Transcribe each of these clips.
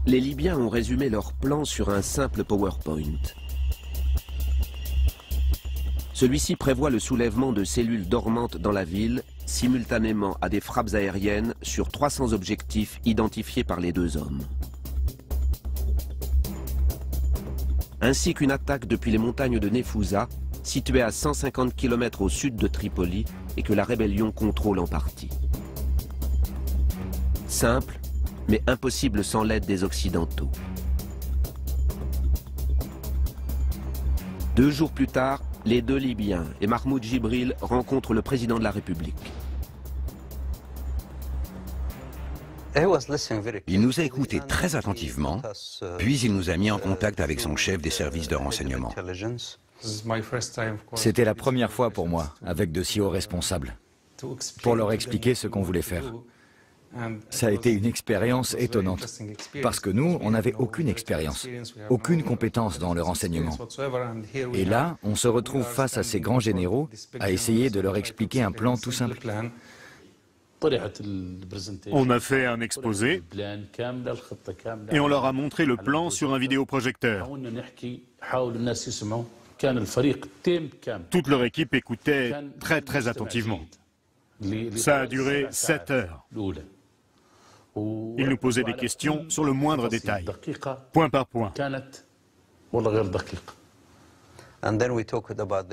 Les Libyens ont résumé leur plan sur un simple PowerPoint. Celui-ci prévoit le soulèvement de cellules dormantes dans la ville, simultanément à des frappes aériennes sur 300 objectifs identifiés par les deux hommes. Ainsi qu'une attaque depuis les montagnes de Nefouza, situées à 150 km au sud de Tripoli et que la rébellion contrôle en partie. Simple, mais impossible sans l'aide des Occidentaux. 2 jours plus tard, les deux Libyens et Mahmoud Jibril rencontrent le président de la République. Il nous a écoutés très attentivement, puis il nous a mis en contact avec son chef des services de renseignement. C'était la première fois pour moi, avec de si hauts responsables, pour leur expliquer ce qu'on voulait faire. Ça a été une expérience étonnante, parce que nous, on n'avait aucune expérience, aucune compétence dans le renseignement. Et là, on se retrouve face à ces grands généraux à essayer de leur expliquer un plan tout simple. On a fait un exposé et on leur a montré le plan sur un vidéoprojecteur. Toute leur équipe écoutait très attentivement. Ça a duré 7 heures. Ils nous posaient des questions sur le moindre détail, point par point.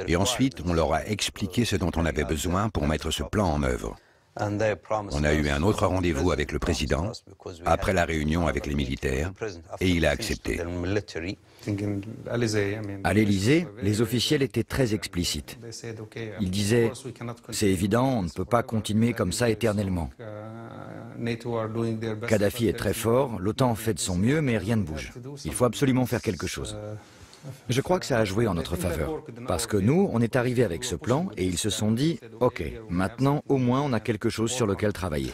Et ensuite, on leur a expliqué ce dont on avait besoin pour mettre ce plan en œuvre. On a eu un autre rendez-vous avec le président, après la réunion avec les militaires, et il a accepté. À l'Élysée, les officiels étaient très explicites. Ils disaient « C'est évident, on ne peut pas continuer comme ça éternellement. Kadhafi est très fort, l'OTAN fait de son mieux, mais rien ne bouge. Il faut absolument faire quelque chose. » Je crois que ça a joué en notre faveur, parce que nous, on est arrivés avec ce plan et ils se sont dit « Ok, maintenant au moins on a quelque chose sur lequel travailler. »